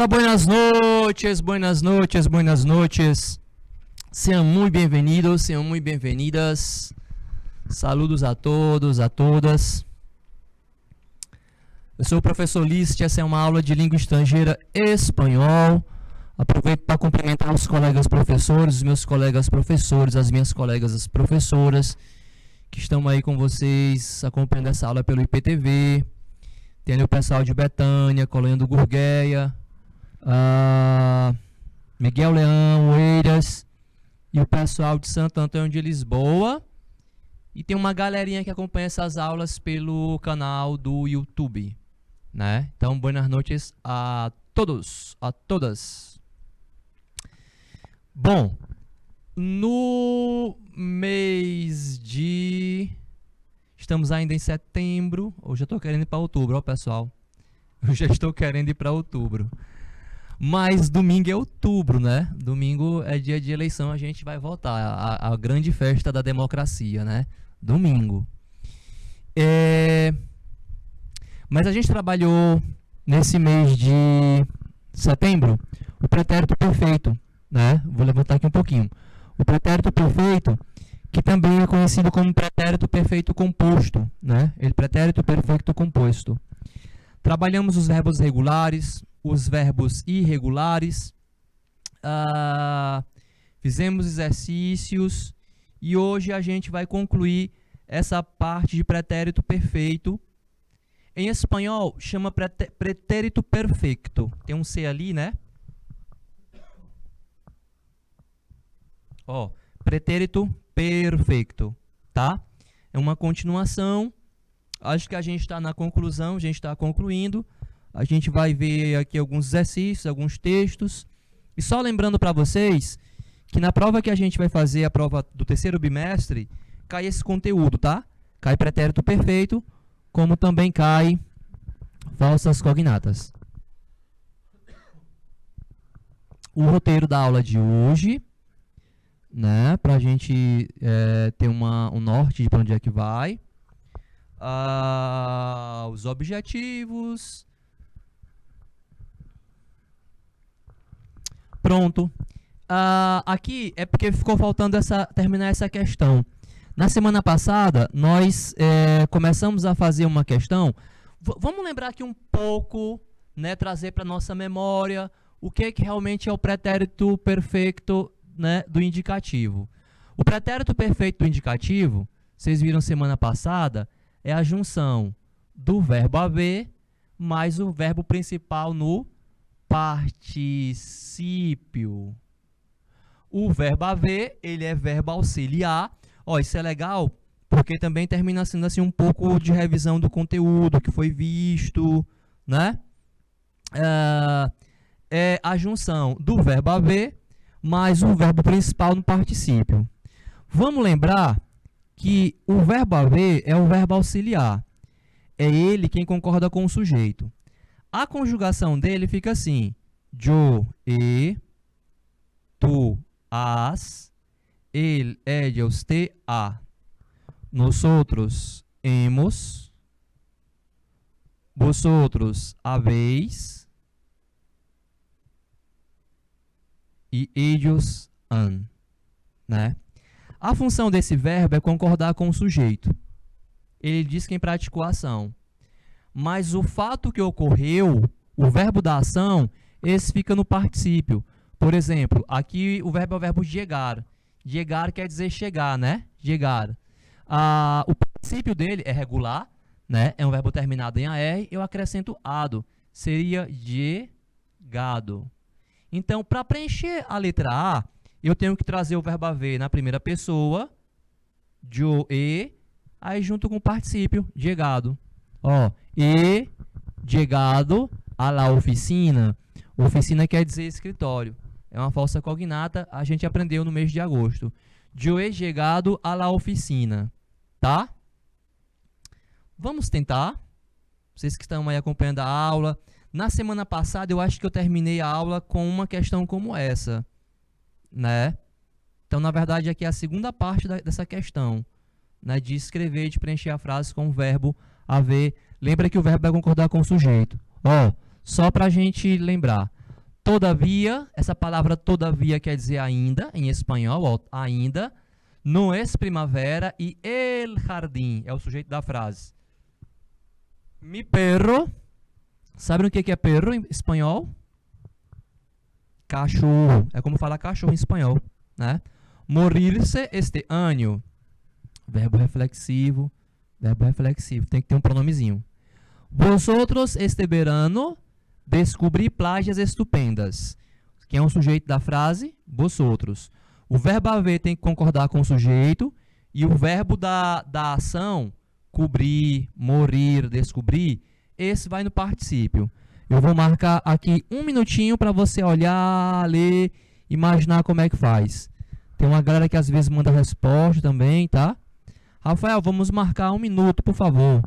Hola, buenas noches, buenas noches, buenas noches. Sean muy bienvenidos, sean muy bienvenidas. Saludos a todos, a todas. Eu sou o professor Lício, essa é uma aula de língua estrangeira espanhol. Aproveito para cumprimentar os colegas professores, os meus colegas professores, as minhas colegas as professoras que estão aí com vocês acompanhando essa aula pelo IPTV. Tem ali o pessoal de Betânia, Colônia do Gurgueia, Miguel Leão, Oeiras e o pessoal de Santo Antônio de Lisboa. E tem uma galerinha que acompanha essas aulas pelo canal do YouTube, né? Então, boas noites a todos, a todas. Bom, no mês de... Estamos ainda em setembro, eu já estou querendo ir para outubro, ó pessoal. Eu já estou querendo ir para outubro. Mas domingo é outubro, né? Domingo é dia de eleição, a gente vai votar. A grande festa da democracia, né? Domingo. Mas a gente trabalhou nesse mês de setembro o pretérito perfeito, né? Vou levantar aqui um pouquinho. O pretérito perfeito, que também é conhecido como pretérito perfeito composto, né? Ele pretérito perfeito composto. Trabalhamos os verbos regulares, os verbos irregulares, fizemos exercícios e hoje a gente vai concluir essa parte de pretérito perfeito. Em espanhol chama pretérito perfeito. Tem um C ali, né? Ó, pretérito perfeito, tá? É uma continuação. Acho que a gente está na conclusão, a gente está concluindo. A gente vai ver aqui alguns exercícios, alguns textos. E só lembrando para vocês que na prova que a gente vai fazer, a prova do terceiro bimestre, cai esse conteúdo, tá? Cai pretérito perfeito, como também cai falsas cognatas. O roteiro da aula de hoje, né? Para a gente ter um norte de para onde é que vai. Os objetivos. Pronto. Aqui é porque ficou faltando terminar essa questão. Na semana passada, nós começamos a fazer uma questão. Vamos lembrar aqui um pouco, né, trazer para nossa memória o que realmente é o pretérito perfeito, né, do indicativo. O pretérito perfeito do indicativo, vocês viram semana passada, é a junção do verbo haver mais o verbo principal no particípio. O verbo haver, ele é verbo auxiliar. Ó, isso é legal, porque também termina sendo assim um pouco de revisão do conteúdo que foi visto, né? É a junção do verbo haver mais o verbo principal no particípio. Vamos lembrar que o verbo haver é o verbo auxiliar. É ele quem concorda com o sujeito. A conjugação dele fica assim: yo, tu, has, él, ella, usted, ha. Nosotros hemos, vosotros habéis e ellos han, né? A função desse verbo é concordar com o sujeito. Ele diz quem praticou a ação. Mas o fato que ocorreu, o verbo da ação, esse fica no particípio. Por exemplo, aqui o verbo é o verbo llegar. Llegar quer dizer chegar, né? Llegar. O princípio dele é regular, né? É um verbo terminado em AR. Eu acrescento ado. Seria llegado. Então, para preencher a letra A, eu tenho que trazer o verbo haver na primeira pessoa, yo, aí junto com o particípio, llegado. Ó, llegado a la oficina. Oficina quer dizer escritório. É uma falsa cognata, a gente aprendeu no mês de agosto. Yo he llegado a la oficina, tá? Vamos tentar. Vocês que estão aí acompanhando a aula. Na semana passada, eu acho que eu terminei a aula com uma questão como essa, né? Então, na verdade, aqui é a segunda parte dessa questão, né? De escrever, de preencher a frase com o verbo haver. Lembra que o verbo vai concordar com o sujeito. Ó, só para a gente lembrar. Todavia, essa palavra todavia quer dizer ainda, em espanhol, ó, ainda. No es primavera e el jardín é o sujeito da frase. Mi perro, sabe o que é perro em espanhol? Cachorro, é como falar cachorro em espanhol, né? Morirse este año, verbo reflexivo, tem que ter um pronomezinho. Vosotros este verano descobri playas estupendas. Quem é o sujeito da frase? Vosotros. O verbo haver tem que concordar com o sujeito e o verbo da ação, cobrir, morir, descobrir, esse vai no particípio. Eu vou marcar aqui 1 minutinho para você olhar, ler, imaginar como é que faz. Tem uma galera que às vezes manda resposta também, tá? Rafael, vamos marcar 1 minuto, por favor.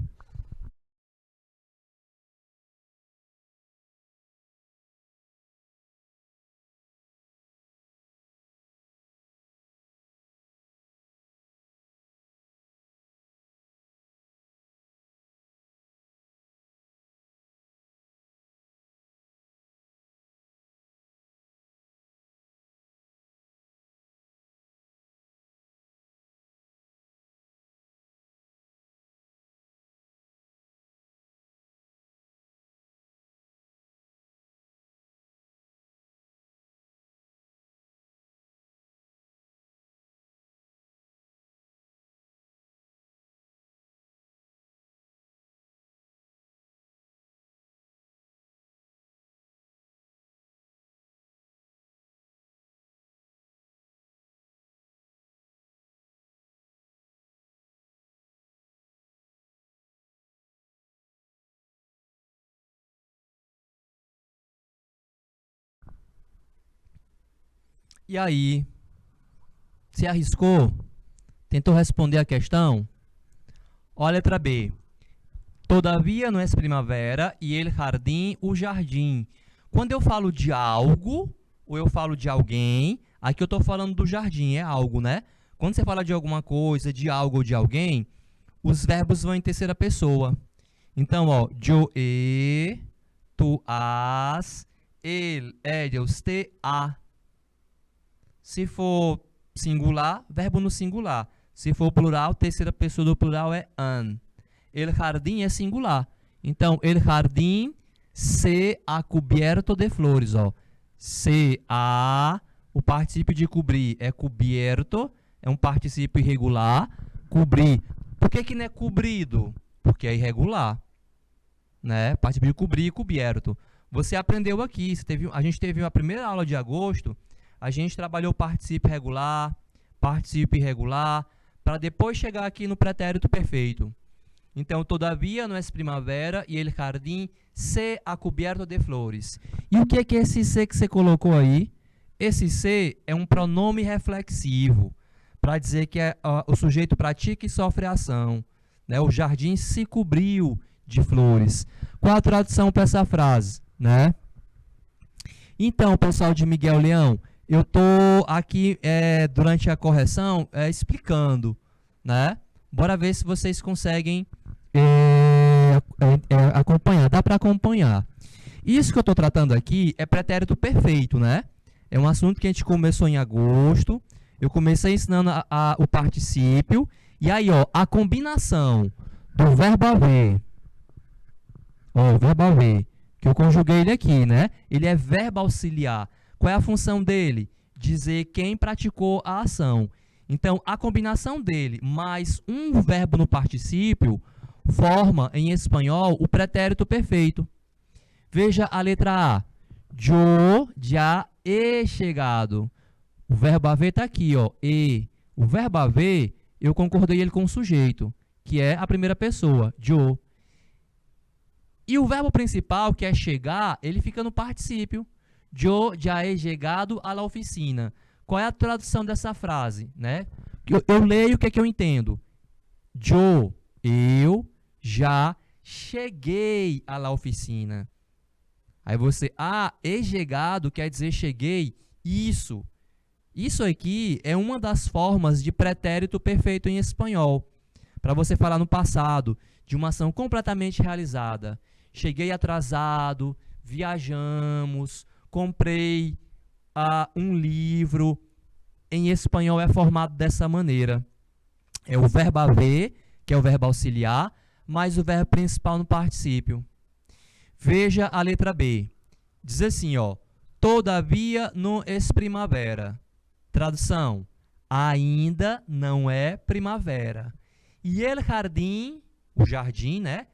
E aí, se arriscou? Tentou responder a questão? Olha a letra B. Todavia não é primavera e el jardim, o jardim. Quando eu falo de algo, ou eu falo de alguém, aqui eu estou falando do jardim, é algo, né? Quando você fala de alguma coisa, de algo ou de alguém, os verbos vão em terceira pessoa. Então, ó, yo he, tu has, ele, ellos, te, a. Se for singular, verbo no singular. Se for plural, terceira pessoa do plural é an. El jardín é singular. Então, el jardín se ha cubierto de flores. Ó. Se ha, o particípio de cobrir é cubierto, é um particípio irregular. Cobrir. Por que não é cobrido? Porque é irregular. Né? Particípio de cobrir, cubierto. Você aprendeu aqui, a gente teve a primeira aula de agosto, a gente trabalhou particípio regular, particípio irregular, para depois chegar aqui no pretérito perfeito. Então, todavia não é primavera e el jardín se ha cubierto de flores. E o que é esse se que você colocou aí? Esse se é um pronome reflexivo, para dizer que o sujeito pratica e sofre ação. Né? O jardim se cobriu de flores. Qual a tradução para essa frase? Né? Então, pessoal de Miguel Leão, eu estou aqui, durante a correção, explicando, né? Bora ver se vocês conseguem acompanhar. Dá para acompanhar. Isso que eu estou tratando aqui é pretérito perfeito, né? É um assunto que a gente começou em agosto. Eu comecei ensinando o particípio. E aí, ó, a combinação do verbo haver. Ó, o verbo haver, que eu conjuguei ele aqui, né? Ele é verbo auxiliar. Qual é a função dele? Dizer quem praticou a ação. Então, a combinação dele mais um verbo no particípio forma, em espanhol, o pretérito perfeito. Veja a letra A. Yo já he chegado. O verbo haver está aqui, ó, e. O verbo haver, eu concordei ele com o sujeito, que é a primeira pessoa, yo. E o verbo principal, que é chegar, ele fica no particípio. Yo já he chegado à oficina. Qual é a tradução dessa frase? Né? Eu leio, o que é que eu entendo? Yo, eu já cheguei à oficina. Aí você, he chegado quer dizer cheguei. Isso. Isso aqui é uma das formas de pretérito perfeito em espanhol. Para você falar no passado, de uma ação completamente realizada. Cheguei atrasado, viajamos, comprei um livro. Em espanhol é formado dessa maneira. É o verbo haver, que é o verbo auxiliar, mais o verbo principal no particípio. Veja a letra B. Diz assim, ó. Todavia não é primavera. Tradução. Ainda não é primavera. E el jardim, o jardim, né?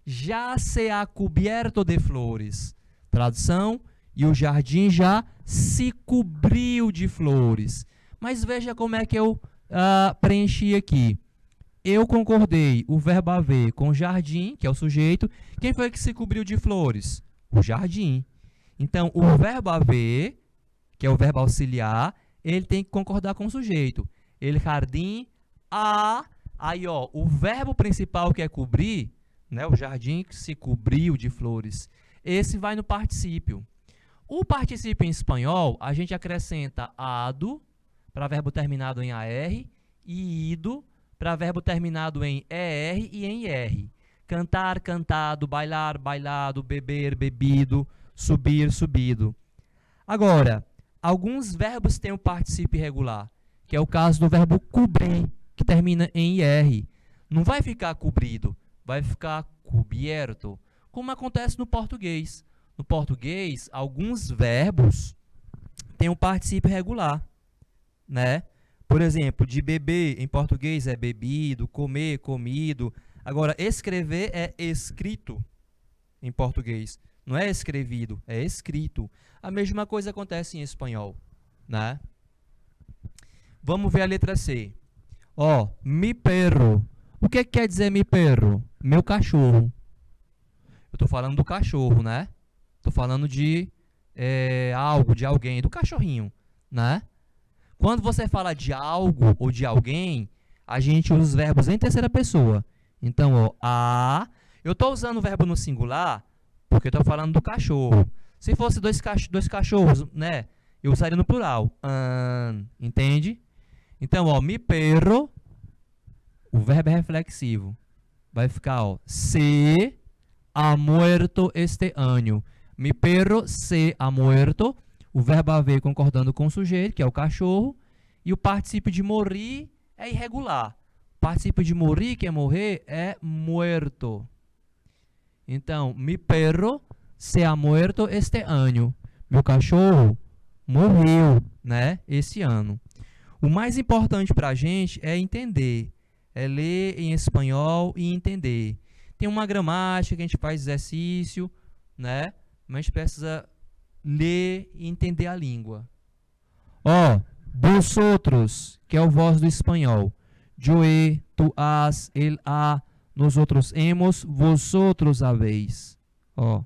Já se ha cubierto de flores. Tradução. E o jardim já se cobriu de flores. Mas veja como é que eu preenchi aqui. Eu concordei o verbo haver com jardim, que é o sujeito. Quem foi que se cobriu de flores? O jardim. Então, o verbo haver, que é o verbo auxiliar, ele tem que concordar com o sujeito. El jardim aí, ó, o verbo principal que é cobrir, né, o jardim que se cobriu de flores, esse vai no particípio. O particípio em espanhol, a gente acrescenta ado para verbo terminado em AR e ido para verbo terminado em ER e em IR. Cantar, cantado, bailar, bailado, beber, bebido, subir, subido. Agora, alguns verbos têm o particípio irregular, que é o caso do verbo cobrir, que termina em IR. Não vai ficar cobrido, vai ficar cubierto, como acontece no português. No português, alguns verbos têm o particípio irregular, né? Por exemplo, de beber em português é bebido, comer, comido. Agora, escrever é escrito em português. Não é escrevido, é escrito. A mesma coisa acontece em espanhol, né? Vamos ver a letra C. Ó, mi perro. O que quer dizer mi perro? Meu cachorro. Eu estou falando do cachorro, né? Estou falando de algo, de alguém, do cachorrinho, né? Quando você fala de algo ou de alguém, a gente usa os verbos em terceira pessoa. Então, ó, eu estou usando o verbo no singular porque estou falando do cachorro. Se fosse dois cachorros, né? Eu usaria no plural. Entende? Então, ó, mi perro, o verbo é reflexivo. Vai ficar, ó, se ha muerto este año. Mi perro se ha muerto. O verbo haver concordando com o sujeito, que é o cachorro. E o particípio de morrer é irregular. O particípio de morrer, que é morrer, é muerto. Então, mi perro se ha muerto este año. Meu cachorro morreu, né, esse ano. O mais importante para a gente é entender. É ler em espanhol e entender. Tem uma gramática que a gente faz exercício, né? Mas a gente precisa ler e entender a língua. Ó, vosotros, que é o voz do espanhol. Yo he, tu has, él ha, nosotros hemos, vosotros habéis. Ó,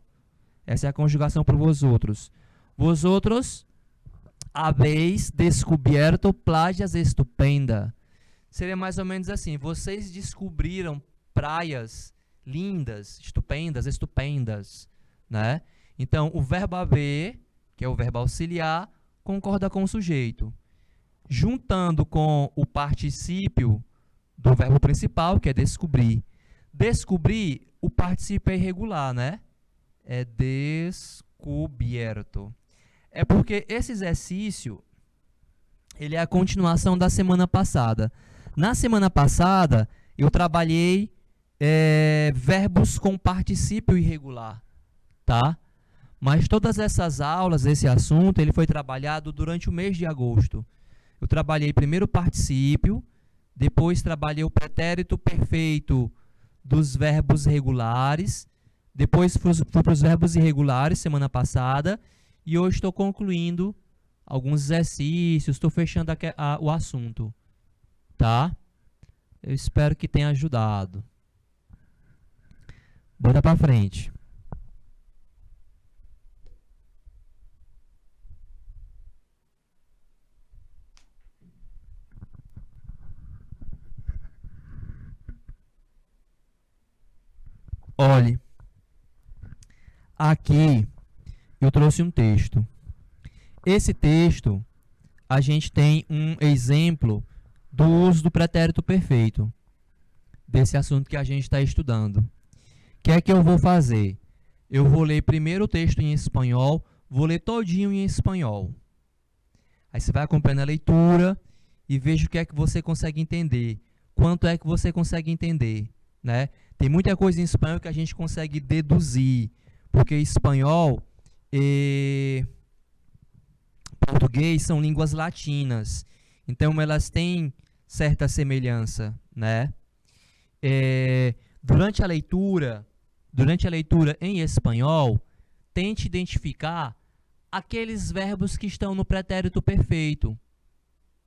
essa é a conjugação para vosotros. Vosotros habéis descubierto playas estupendas. Seria mais ou menos assim. Vocês descobriram praias lindas, estupendas, né? Então, o verbo haver, que é o verbo auxiliar, concorda com o sujeito. Juntando com o particípio do verbo principal, que é descobrir. Descobrir, o particípio é irregular, né? É descubierto. É porque esse exercício, ele é a continuação da semana passada. Na semana passada, eu trabalhei verbos com particípio irregular, tá? Mas todas essas aulas, esse assunto, ele foi trabalhado durante o mês de agosto. Eu trabalhei primeiro o particípio, depois trabalhei o pretérito perfeito dos verbos regulares, depois fui para os verbos irregulares semana passada, e hoje estou concluindo alguns exercícios, estou fechando o assunto, tá? Eu espero que tenha ajudado. Bora para frente. Olhe, aqui eu trouxe um texto. Esse texto, a gente tem um exemplo do uso do pretérito perfeito, desse assunto que a gente está estudando. O que é que eu vou fazer? Eu vou ler primeiro o texto em espanhol, Vou ler todinho em espanhol. Aí você vai acompanhando a leitura e veja o que é que você consegue entender. Quanto é que você consegue entender, né? Tem muita coisa em espanhol que a gente consegue deduzir, porque espanhol e português são línguas latinas. Então elas têm certa semelhança, né? Durante a leitura em espanhol, tente identificar aqueles verbos que estão no pretérito perfeito.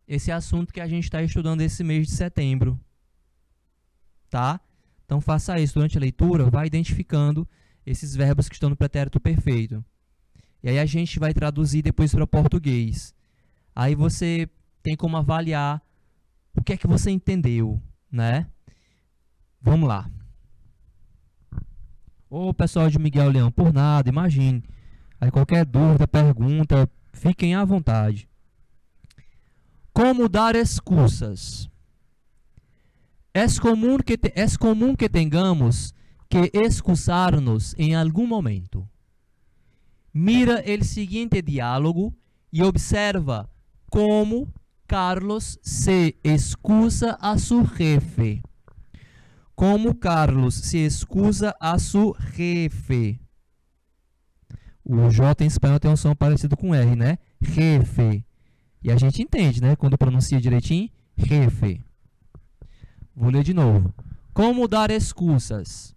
Esse é assunto que a gente está estudando esse mês de setembro. Tá? Então faça isso durante a leitura, vai identificando esses verbos que estão no pretérito perfeito. E aí a gente vai traduzir depois para o português. Aí você tem como avaliar o que é que você entendeu, né? Vamos lá. Ô, pessoal de Miguel Leão, por nada, imagine. Aí qualquer dúvida, pergunta, fiquem à vontade. Como dar excusas? É comum que tengamos que excusar-nos em algum momento. Mira o seguinte diálogo e observa como Carlos se excusa a su jefe. Como Carlos se excusa a su jefe. O J em espanhol tem um som parecido com R, né? Jefe. E a gente entende, né? Quando pronuncia direitinho, jefe. Vou ler de novo. Como dar excusas?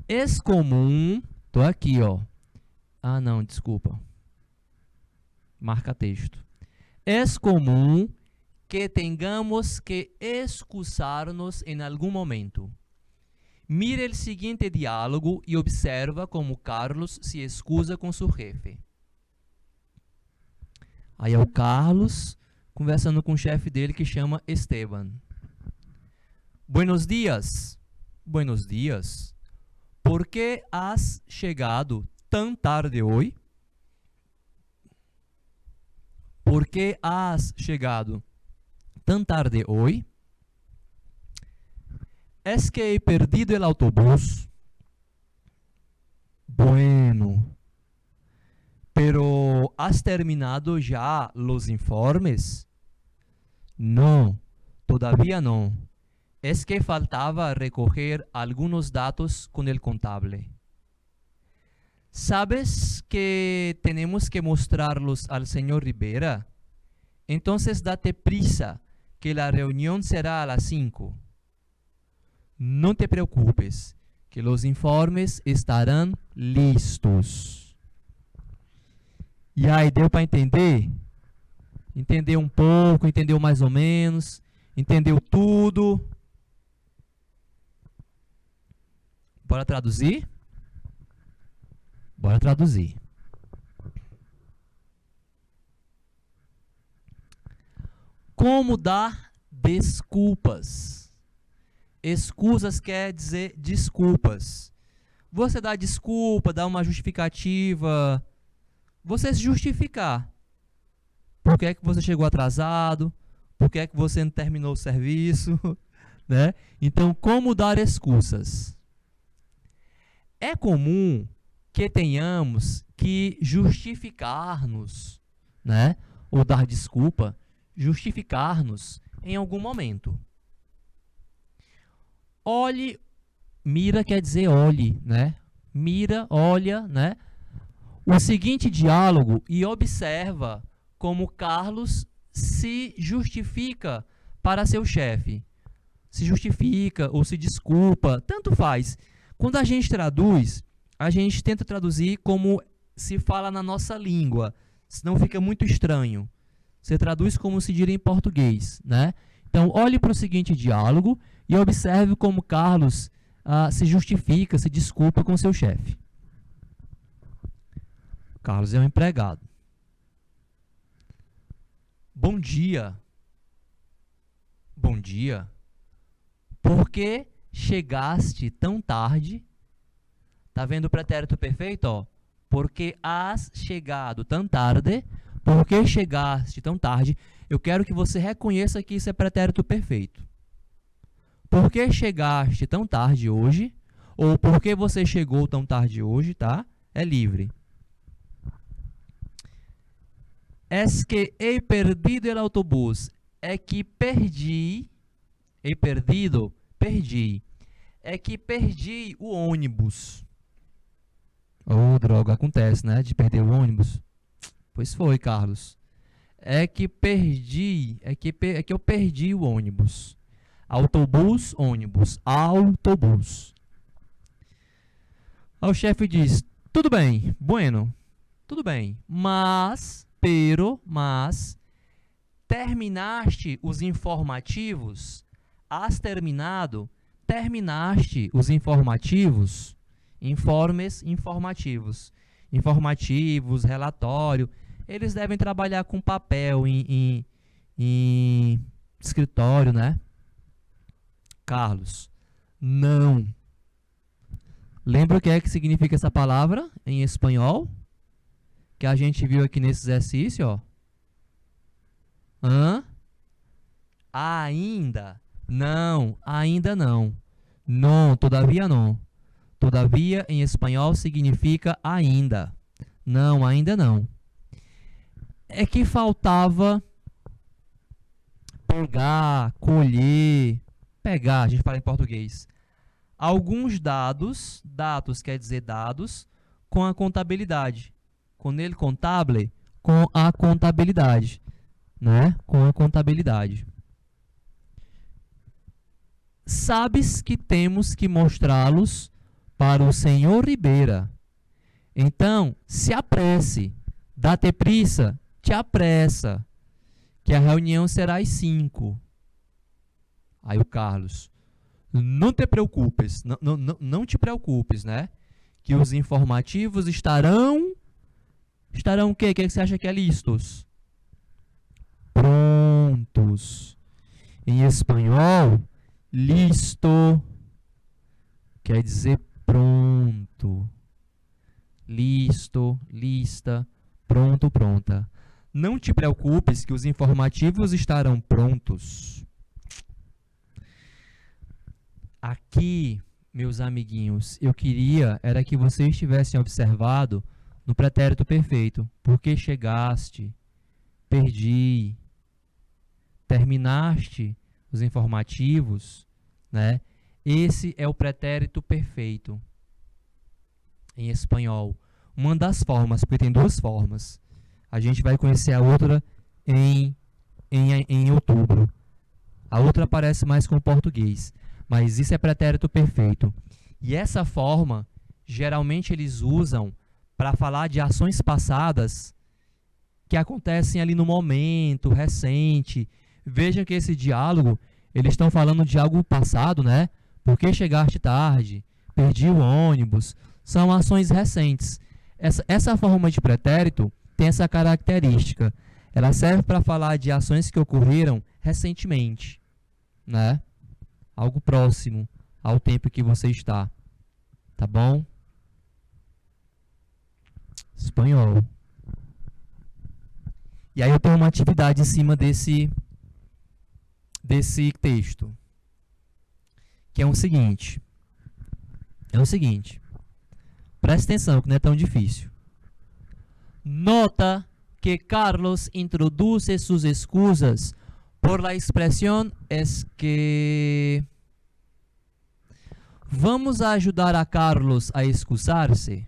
É comum... Tô aqui, ó. Ah, não, desculpa. Marca texto. É comum que tengamos que excusar-nos em algum momento. Mire o seguinte diálogo e observa como Carlos se excusa com seu jefe. Aí é o Carlos conversando com o chefe dele que chama Esteban. Buenos días. Buenos días. ¿Por qué has llegado tan tarde hoy? ¿Por qué has llegado tan tarde hoy? Es que he perdido el autobús. Bueno. Pero ¿has terminado ya los informes? No, todavía no. Es que faltaba recoger algunos datos con el contable. ¿Sabes que tenemos que mostrarlos al señor Rivera? Entonces date prisa, que la reunión será a las 5. No te preocupes, que los informes estarán listos. E aí, deu para entender? Entendeu um pouco, entendeu mais ou menos, entendeu tudo? Bora traduzir? Bora traduzir. Como dar desculpas? Excusas quer dizer desculpas. Você dá desculpa, dá uma justificativa. Você se justificar. Por que é que você chegou atrasado? Por que é que você não terminou o serviço? Né? Então, como dar excusas? É comum que tenhamos que justificar-nos, né? Ou dar desculpa, justificar-nos em algum momento. Olhe, mira quer dizer olhe, né? Mira, olha, né? O seguinte diálogo e observa como Carlos se justifica para seu chefe. Se justifica ou se desculpa, tanto faz. Quando a gente traduz, a gente tenta traduzir como se fala na nossa língua, senão fica muito estranho. Você traduz como se diria em português, né? Então, olhe para o seguinte diálogo e observe como Carlos se justifica, se desculpa com seu chefe. Carlos é um empregado. Bom dia. Bom dia. Por que chegaste tão tarde? Tá vendo o pretérito perfeito? Ó? Porque has chegado tão tarde. Por que chegaste tão tarde? Eu quero que você reconheça que isso é pretérito perfeito. Por que chegaste tão tarde hoje? Ou por que você chegou tão tarde hoje, tá? É livre. Es que he perdido el autobús. É que perdi. He perdido. Perdi. É que perdi o ônibus. Oh, droga, acontece, né? De perder o ônibus. Pois foi, Carlos. É que perdi. É que eu perdi o ônibus. Autobus, ônibus. Autobus. Aí o chefe diz: tudo bem, bueno. Tudo bem. Mas, terminaste os informativos? Has terminado? Terminaste os informativos? Informes informativos. Informativos, relatório. Eles devem trabalhar com papel em escritório, né? Carlos, não. Lembra o que é que significa essa palavra em espanhol? Que a gente viu aqui nesse exercício, ó. Ainda. Não, ainda não. Não, todavia não. Todavia, em espanhol, significa ainda. Não, ainda não. É que faltava pegar, colher. Pegar, a gente fala em português. Alguns dados quer dizer dados, com a contabilidade. Com ele contable, com a contabilidade. Né? Com a contabilidade. Sabes que temos que mostrá-los para o senhor Ribeira. Então, se apresse. Dá-te prisa, te apressa. Que a reunião será às 5. Aí o Carlos: não te preocupes, não te preocupes, né? Que os informativos estarão o quê? O que você acha que é listos? Prontos. Em espanhol, listo quer dizer pronto. Listo, lista, pronto, pronta. Não te preocupes que os informativos estarão prontos. Aqui, meus amiguinhos, eu queria era que vocês tivessem observado no pretérito perfeito. Porque chegaste, perdi, terminaste os informativos, né? Esse é o pretérito perfeito em espanhol. Uma das formas, porque tem duas formas. A gente vai conhecer a outra em outubro. A outra aparece mais com o português. Mas isso é pretérito perfeito. E essa forma, geralmente eles usam para falar de ações passadas que acontecem ali no momento, recente. Vejam que esse diálogo, eles estão falando de algo passado, né? Por que chegaste tarde? Perdi o ônibus. São ações recentes. Essa forma de pretérito tem essa característica. Ela serve para falar de ações que ocorreram recentemente, né? Algo próximo ao tempo que você está. Tá bom? Espanhol. E aí eu tenho uma atividade em cima desse texto. Que é o seguinte. Presta atenção, que não é tão difícil. Nota que Carlos introduce sus excusas por la expresión es que vamos a ayudar a Carlos a excusarse.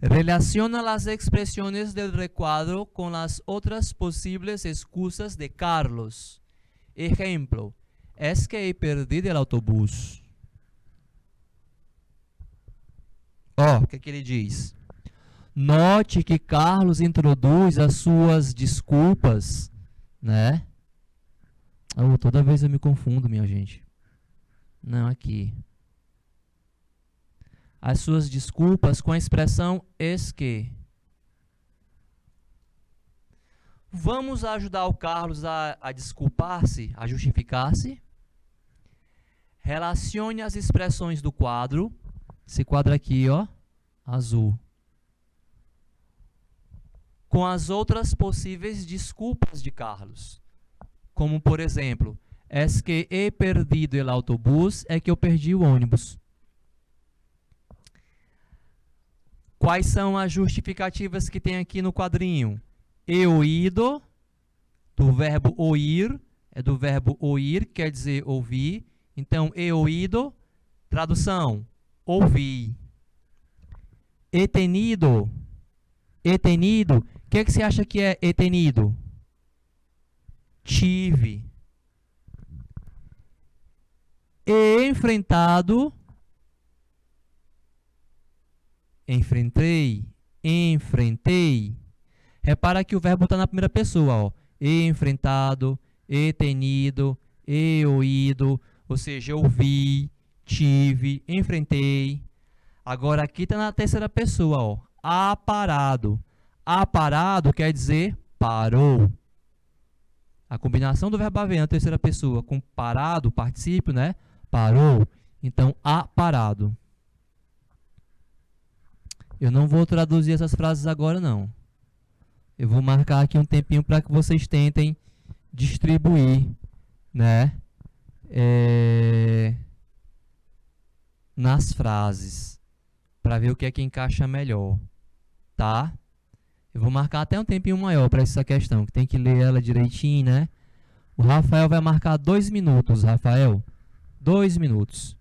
Relaciona las expresiones del recuadro con las otras posibles excusas de Carlos. Ejemplo, es que he perdido el autobús. O que ele diz? Note que Carlos introduz as suas desculpas, né? Toda vez eu me confundo, minha gente. Não, aqui. As suas desculpas com a expressão es que. Vamos ajudar o Carlos a desculpar-se, a justificar-se. Relacione as expressões do quadro. Esse quadro aqui, ó, azul. Com as outras possíveis desculpas de Carlos. Como, por exemplo, es que he perdido el autobús, é que eu perdi o ônibus. Quais são as justificativas que tem aqui no quadrinho? He oído, do verbo oír, é do verbo oír, quer dizer ouvir. Então, he oído, tradução, ouvi. He tenido, he tenido, o que você acha que é he tenido? Tive. He enfrentado, enfrentei, enfrentei. Repara que o verbo está na primeira pessoa, ó. He enfrentado, he tenido, he oído, ou seja, eu vi, tive, enfrentei. Agora aqui está na terceira pessoa, ó. Aparado. Aparado quer dizer parou. A combinação do verbo haver na terceira pessoa com parado, particípio, né? Parou. Então, aparado. Eu não vou traduzir essas frases agora, não. Eu vou marcar aqui um tempinho para que vocês tentem distribuir, né? Nas frases, para ver o que é que encaixa melhor, tá? Eu vou marcar até um tempinho maior para essa questão, que tem que ler ela direitinho, né? O Rafael vai marcar 2 minutos, Rafael. 2 minutos.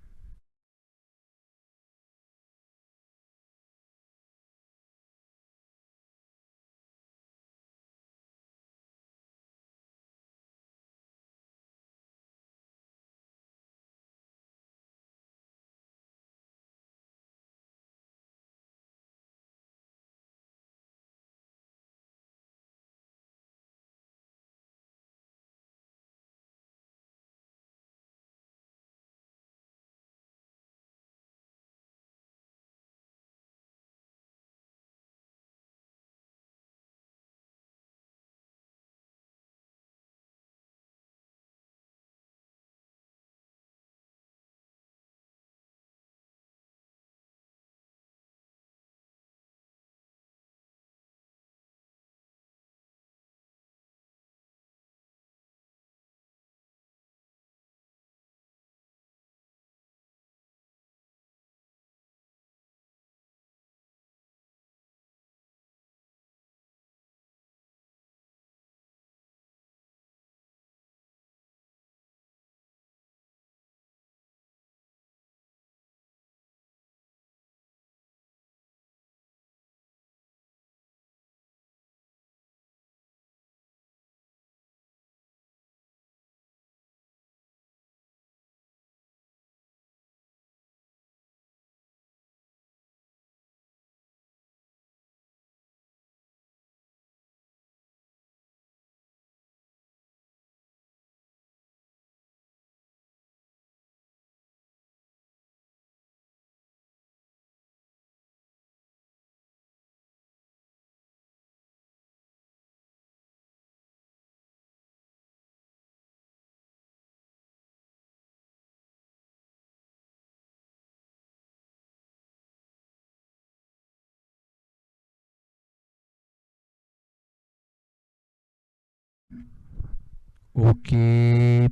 Ok,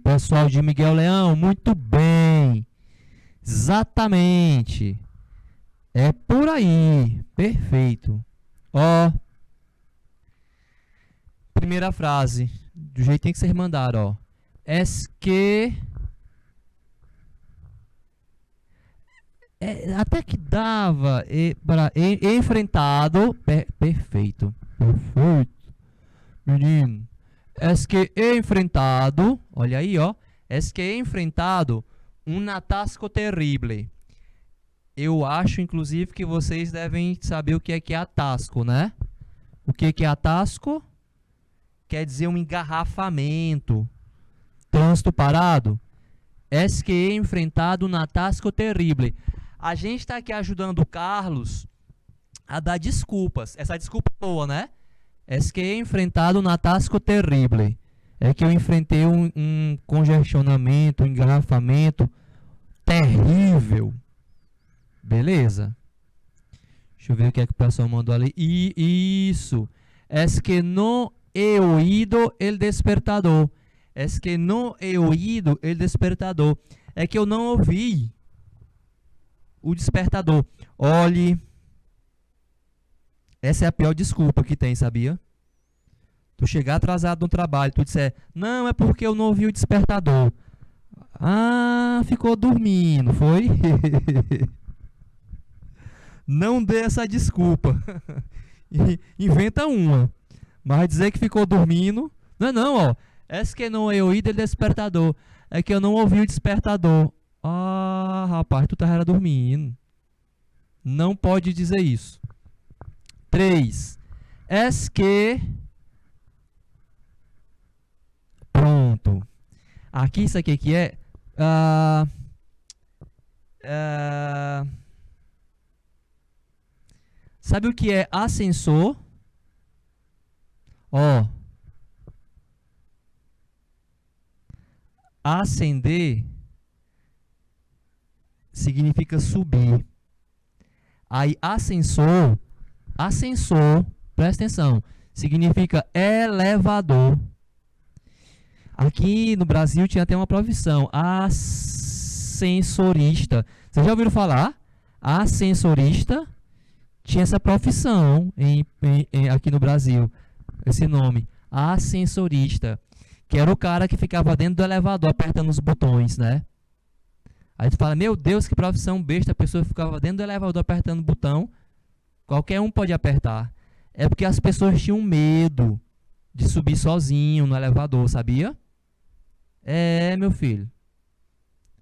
pessoal de Miguel Leão, muito bem. Exatamente. É por aí. Perfeito. Ó, primeira frase, do jeitinho que vocês mandaram, ó. Es que... até que dava enfrentado. Perfeito. Perfeito. Menino. Es que he enfrentado, olha aí, ó. Es que he enfrentado um atasco terrible. Eu acho, inclusive, que vocês devem saber o que é atasco, né? O que é atasco? Quer dizer um engarrafamento. Trânsito parado. Es que he enfrentado um atasco terrible. A gente está aqui ajudando o Carlos a dar desculpas. Essa desculpa é boa, né? Es que he enfrentado um atasco terrible. É que eu enfrentei um congestionamento, um engarrafamento terrível. Beleza? Deixa eu ver o que é que o pessoal mandou ali. Isso. Es que no he oído el despertador. Es que no he oído el despertador. É que eu não ouvi o despertador. Olhe, essa é a pior desculpa que tem, sabia? Tu chegar atrasado no trabalho, tu disser, não, é porque eu não ouvi o despertador. Ah, ficou dormindo, foi? Não dê essa desculpa. Inventa uma. Mas dizer que ficou dormindo... Não, ó. É que não he oído o despertador. É que eu não ouvi o despertador. Ah, rapaz, tu era dormindo. Não pode dizer isso. 3. Es que... Pronto. Aqui, isso aqui que é... sabe o que é ascensor? Ó. Ascender significa subir. Aí ascensor, presta atenção, significa elevador. Aqui no Brasil tinha até uma profissão, ascensorista. Vocês já ouviram falar? Ascensorista tinha essa profissão aqui no Brasil, esse nome, ascensorista, que era o cara que ficava dentro do elevador apertando os botões, né? Aí tu fala, meu Deus, que profissão besta, a pessoa ficava dentro do elevador apertando o botão. Qualquer um pode apertar. É porque as pessoas tinham medo de subir sozinho no elevador, sabia? É, meu filho.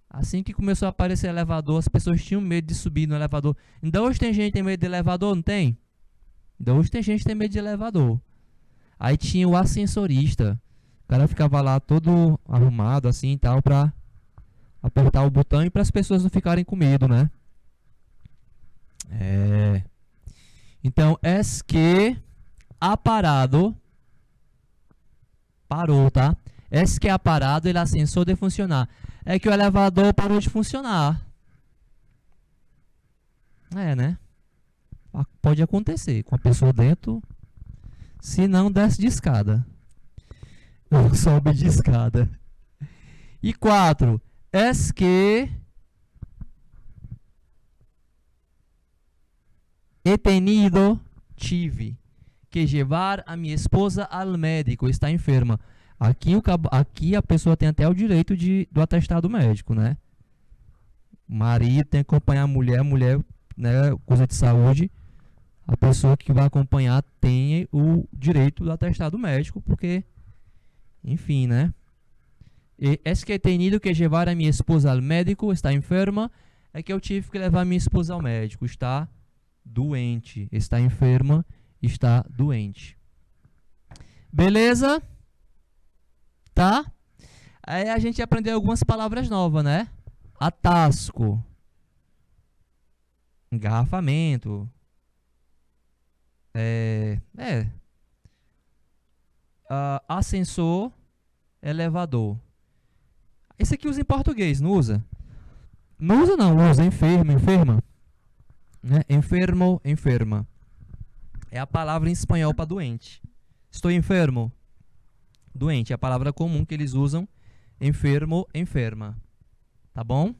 Assim que começou a aparecer elevador, as pessoas tinham medo de subir no elevador. Ainda hoje tem gente que tem medo de elevador, não tem? Ainda hoje tem gente que tem medo de elevador. Aí tinha o ascensorista. O cara ficava lá todo arrumado assim e tal pra apertar o botão e para as pessoas não ficarem com medo, né? Então, es que ha parado. Parou, tá? Es que ha parado el ascensor de funcionar. É que o elevador parou de funcionar. É, né? Pode acontecer com a pessoa dentro. Se não, desce de escada. Ou sobe de escada. E 4. Es que he tenido, tive, que llevar a minha esposa al médico, está enferma. Aqui a pessoa tem até o direito do atestado médico, né? O marido tem que acompanhar a mulher, né, coisa de saúde. A pessoa que vai acompanhar tem o direito do atestado médico, porque, enfim, né? Es que he tenido que llevar a minha esposa al médico, está enferma. É que eu tive que levar minha esposa ao médico, está doente. Está enferma, está doente. Beleza? Tá? Aí a gente aprendeu algumas palavras novas, né? Atasco, engarrafamento, ascensor, elevador. Esse aqui usa em português, não usa? Não usa não, usa enfermo, enferma. Né? Enfermo, enferma. É a palavra em espanhol para doente. Estou enfermo. Doente é a palavra comum que eles usam. Enfermo, enferma. Tá bom?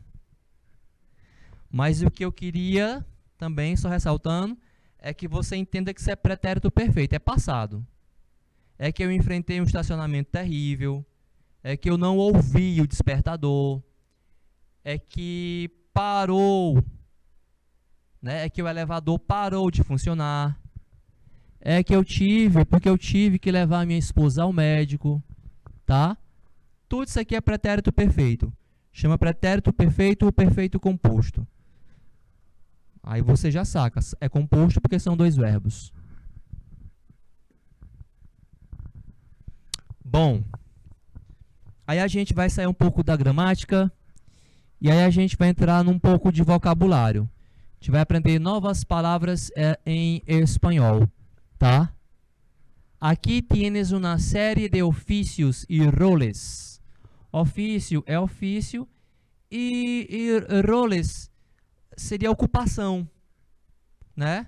Mas o que eu queria também, só ressaltando, é que você entenda que isso é pretérito perfeito, é passado. É que eu enfrentei um estacionamento terrível. É que eu não ouvi o despertador. É que parou, né? É que o elevador parou de funcionar. É que porque eu tive que levar minha esposa ao médico, tá? Tudo isso aqui é pretérito perfeito. Chama pretérito perfeito ou perfeito composto. Aí você já saca, é composto porque são dois verbos. Bom, aí a gente vai sair um pouco da gramática e aí a gente vai entrar num pouco de vocabulário. A gente vai aprender novas palavras em espanhol, tá? Aqui tienes uma série de ofícios e roles. Ofício é ofício e roles seria ocupação, né?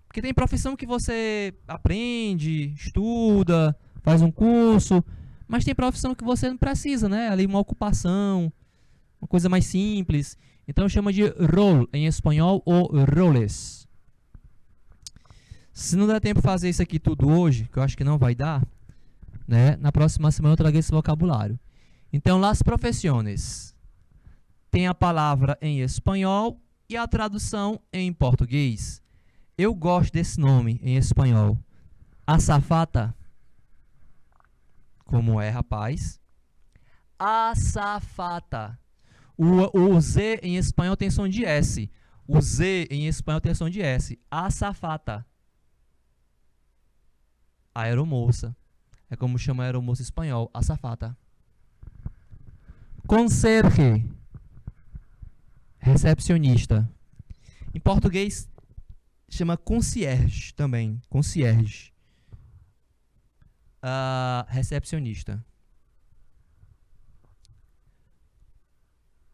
Porque tem profissão que você aprende, estuda, faz um curso, mas tem profissão que você não precisa, né? Ali uma ocupação, uma coisa mais simples. Então chama de role em espanhol ou roles. Se não der tempo de fazer isso aqui tudo hoje, que eu acho que não vai dar, né? Na próxima semana eu trago esse vocabulário. Então, las profesiones. Tem a palavra em espanhol e a tradução em português. Eu gosto desse nome em espanhol. Azafata. Como é, rapaz? Azafata. O Z em espanhol tem som de S. O Z em espanhol tem som de S. Azafata. Aeromoça. É como chama a aeromoça em espanhol. Azafata. Conserje. Recepcionista. Em português, chama concierge também. Concierge. Recepcionista.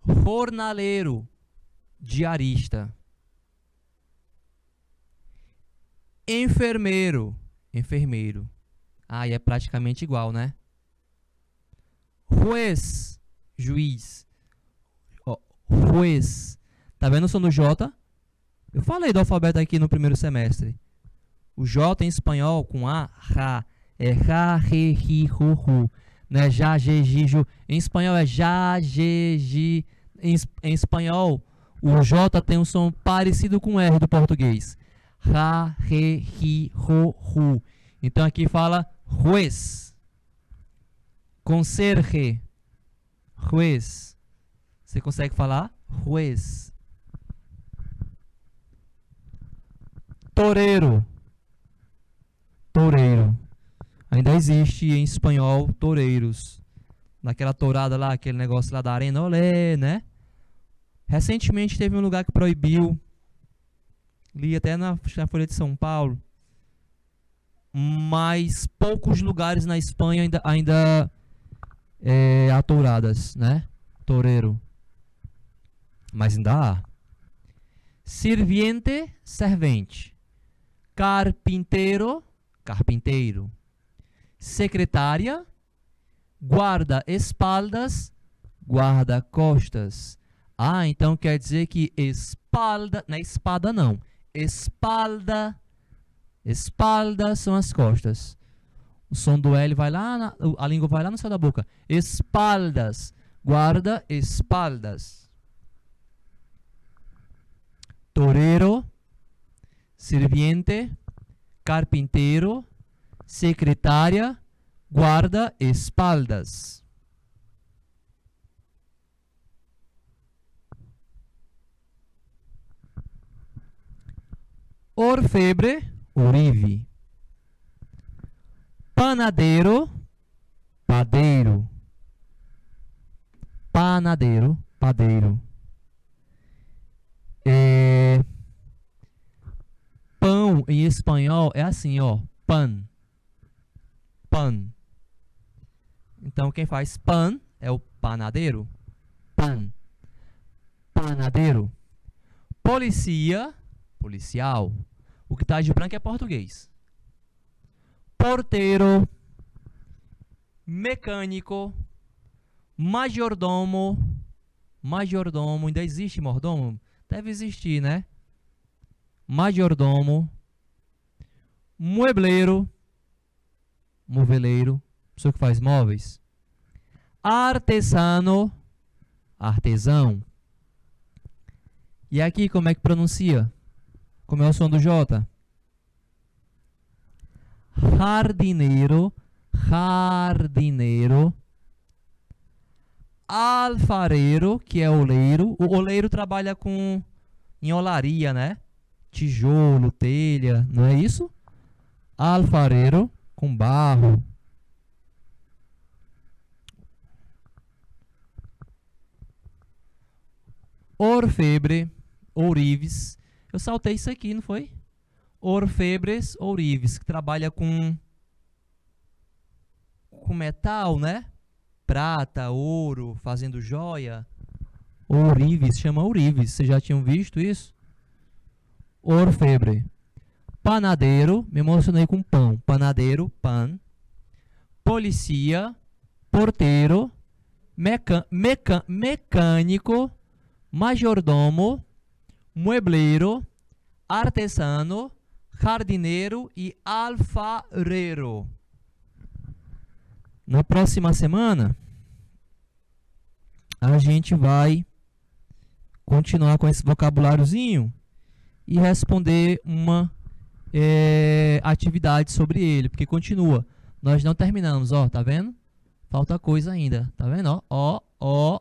Jornaleiro. Diarista. Enfermeiro. Enfermeiro. E é praticamente igual, né? Juez. Juiz. Juez. Tá vendo o som do J? Eu falei do alfabeto aqui no primeiro semestre. O J em espanhol com A, Ra. É Ra, Re, Ri, Ru, Ru. Não é Já, Ge, Gi, Ju. Em espanhol é Já, Ge, Gi. Em espanhol, o J tem um som parecido com o R do português. Ra, Re, Ri, Ru, Ru. Então aqui fala juez. Conserje. Juez. Você consegue falar? Juez. Toureiro. Toureiro. Ainda existe em espanhol toureiros. Naquela tourada lá, aquele negócio lá da arena, olé, né? Recentemente teve um lugar que proibiu. Li até na Folha de São Paulo. Mas poucos lugares na Espanha ainda há touradas, né? Toureiro. Mas ainda há. Sirviente, servente. Carpinteiro, carpinteiro. Secretária, guarda-espaldas, guarda-costas. Então quer dizer que espalda, não é espada não. Espalda, espalda são as costas. O som do L vai lá, a língua vai lá no céu da boca. Espaldas, guarda-espaldas. Toureiro, sirviente, carpinteiro, secretária, guarda-espaldas. Orfebre, orive. Panadeiro, padeiro. Panadeiro, padeiro. Pão em espanhol é assim, ó, pan. Pan. Então quem faz pan é o panadeiro. Pan. Panadeiro. Policia, policial. O que está de branco é português. Porteiro. Mecânico. Majordomo. Majordomo. Ainda existe mordomo? Deve existir, né? Majordomo. Muebleiro. Moveleiro. Pessoa que faz móveis. Artesano. Artesão. E aqui como é que pronuncia? Como é o som do J? Jardineiro. Jardineiro. Alfareiro, que é oleiro. O oleiro trabalha em olaria, né? Tijolo, telha, não é isso? Alfareiro, com barro. Orfebre, ourives. Eu saltei isso aqui, não foi? Orfebres, ourives, que trabalha com metal, né? Prata, ouro, fazendo joia. Ourives, chama ourives. Vocês já tinham visto isso? Orfebre. Panadeiro, me emocionei com pão. Panadeiro, pan. Policia, porteiro, mecânico, majordomo, muebleiro, artesano, jardineiro e alfareiro. Na próxima semana, a gente vai continuar com esse vocabuláriozinho e responder uma atividade sobre ele, porque continua. Nós não terminamos, ó, tá vendo? Falta coisa ainda, tá vendo? Ó.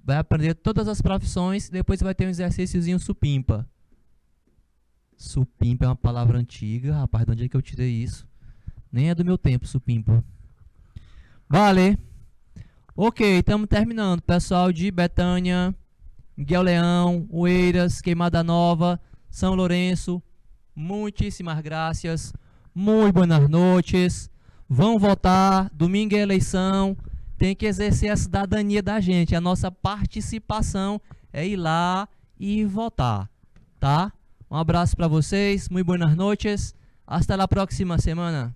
Vai aprender todas as profissões, depois você vai ter um exercíciozinho supimpa. Supimpa é uma palavra antiga, rapaz, de onde é que eu tirei isso? Nem é do meu tempo, supimpa. Vale. Ok, estamos terminando. Pessoal de Betânia, Miguel Leão, Oeiras, Queimada Nova, São Lourenço, muitíssimas graças. Muito boas noites. Vão votar. Domingo é eleição. Tem que exercer a cidadania da gente. A nossa participação é ir lá e votar. Tá? Um abraço para vocês. Muito boas noites. Hasta la próxima semana.